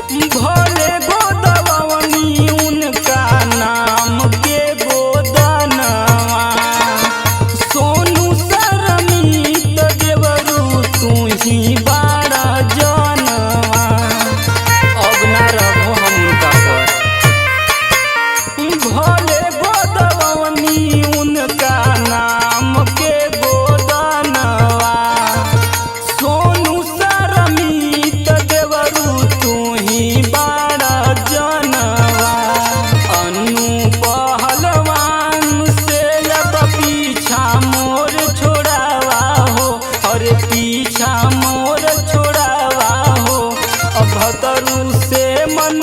भोले गोदवनी उनका नाम के गोदनवा। सोनू सरमीत देवरू तू ही बाड़ा जनवा। अब ना रहो हम उनका पर। भोले गोदवनी उनका नाम के गोदनवा। सोनू सरमीत देवरू तू ही बाड़ा जनवा। अनु पहलवान से अब पीछा मोर छोड़ावा हो। अरे पीछा मोर छोड़ावा हो। अब भतरू से मन